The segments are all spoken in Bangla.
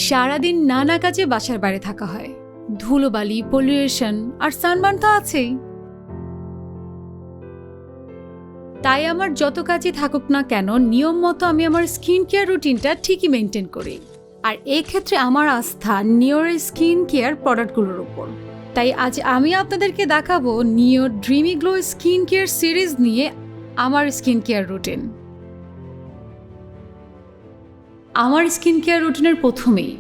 সারাদিন নানা কাজে বাসার বাইরে থাকা হয়, ধুলোবালি, পলিউশন আর সানবার্ন তো আছেই। তাই আমার যত কাজই থাকুক না কেন, নিয়ম মতো আমি আমার স্কিন কেয়ার রুটিনটা ঠিকই মেনটেন করি। আর এই ক্ষেত্রে আমার আস্থা নিওর স্কিন কেয়ার প্রোডাক্টগুলোর উপর। তাই আজ আমি আপনাদেরকে দেখাবো নিও dreamy glow skin care series নিয়ে আমার স্কিন কেয়ার রুটিন। আমার স্কিন কেয়ার রুটিনের প্রথমেই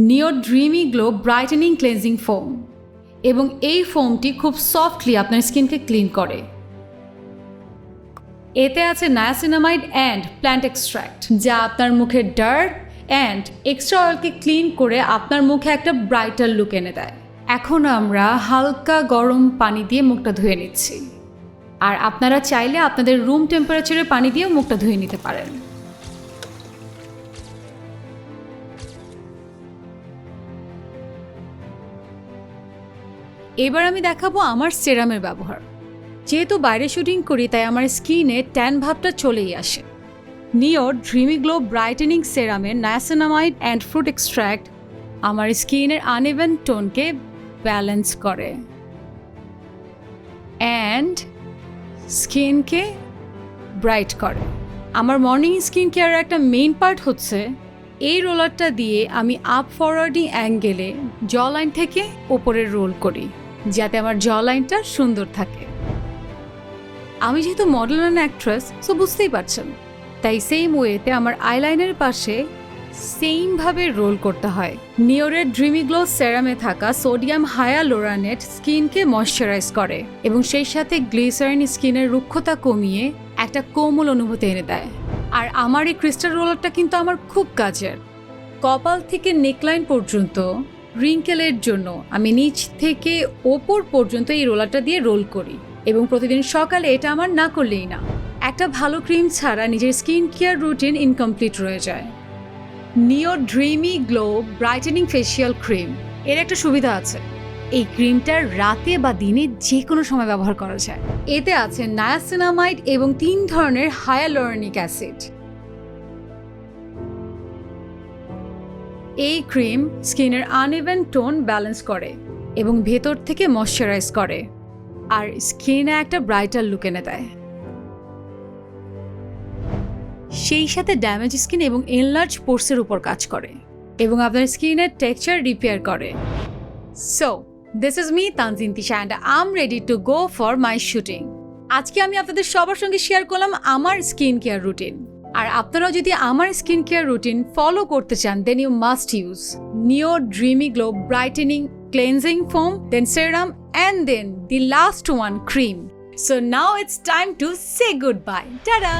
নিও dreamy glow brightening cleansing foam, এবং এই ফোমটি খুব সফটলি আপনার স্কিনকে ক্লিন করে। এতে আছে নায়াসিনামাইড অ্যান্ড প্ল্যান্ট এক্সট্র্যাক্ট, যা আপনার মুখের ডার্ট অ্যান্ড এক্সট্রা অয়েলকে ক্লিন করে আপনার মুখে একটা ব্রাইটার লুক এনে দেয়। এখন আমরা হালকা গরম পানি দিয়ে মুখটা ধুয়ে নিচ্ছি, আর আপনারা চাইলে আপনাদের রুম টেম্পারেচারের পানি দিয়ে মুখটা ধুয়ে নিতে পারেন। এবার আমি দেখাবো আমার সেরামের ব্যবহার। যেহেতু বাইরে শুটিং করি, তাই আমার স্কিনে ট্যান ভাবটা চলেই আসে। নিও ড্রিমি গ্লো ব্রাইটেনিং সেরামের নায়াসিনামাইড অ্যান্ড ফ্রুট এক্সট্র্যাক্ট আমার স্কিনের আনইভেন টোনকে ব্যালেন্স করে অ্যান্ড স্কিনকে ব্রাইট করে। আমার মর্নিং স্কিন কেয়ারের একটা মেইন পার্ট হচ্ছে এই রোলারটা দিয়ে আমি আপ ফরওয়ার্ডিং অ্যাঙ্গেলে জ লাইন থেকে ওপরে রোল করি, যাতে আমার জ লাইনটা সুন্দর থাকে। আমি যেহেতু মডেল অ্যান্ড অ্যাক্ট্রেস, সো বুঝতেই পারছেন, তাই সেম ওয়েতে আমার আইলাইনের পাশে সেমভাবে রোল করতে হয়। নিওরের ড্রিমি গ্লো সেরামে থাকা সোডিয়াম হায়ালুরোনেট স্কিনকে ময়শ্চারাইজ করে এবং সেই সাথে গ্লিসারিন স্কিনের রুক্ষতা কমিয়ে একটা কোমল অনুভূতি এনে দেয়। আর আমার এই ক্রিস্টাল রোলারটা কিন্তু আমার খুব কাজের। কপাল থেকে নেকলাইন পর্যন্ত রিঙ্কেলের জন্য আমি নিচ থেকে ওপর পর্যন্ত এই রোলারটা দিয়ে রোল করি, এবং প্রতিদিন সকালে এটা আমার না করলেই না। একটা ভালো ক্রিম ছাড়া নিজের স্কিন কেয়ার রুটিন ইনকমপ্লিট রয়ে যায়। নিও dreamy glow brightening facial cream এর একটা সুবিধা আছে, এই ক্রিমটা রাতে বা দিনে যে কোনো সময় ব্যবহার করা যায়। এতে আছে নায়াসিনামাইড এবং 3 ধরনের হায়ালুরোনিক অ্যাসিড। এই ক্রিম স্কিনের আনইভেন টোন ব্যালেন্স করে এবং ভেতর থেকে ময়শ্চারাইজ করে, আর স্কিনে একটা ব্রাইটার লুক এনে দেয়। সেই সাথে ড্যামেজ স্কিন এবং এনলার্জ পোর্সের উপর কাজ করে এবং আপনার স্কিনের টেক্সচার রিপেয়ার করে। So this is me Tanjin Tisha and I am ready to go for my shooting. আজকে আমি আপনাদের সবার সঙ্গে শেয়ার করলাম আমার স্কিন কেয়ার রুটিন। আর আপনারাও যদি আমার স্কিন কেয়ার রুটিন ফলো করতে চান, then you must use Neo dreamy glow brightening cleansing foam, then serum, and then the last one, cream. So now it's time to say goodbye. Ta-da!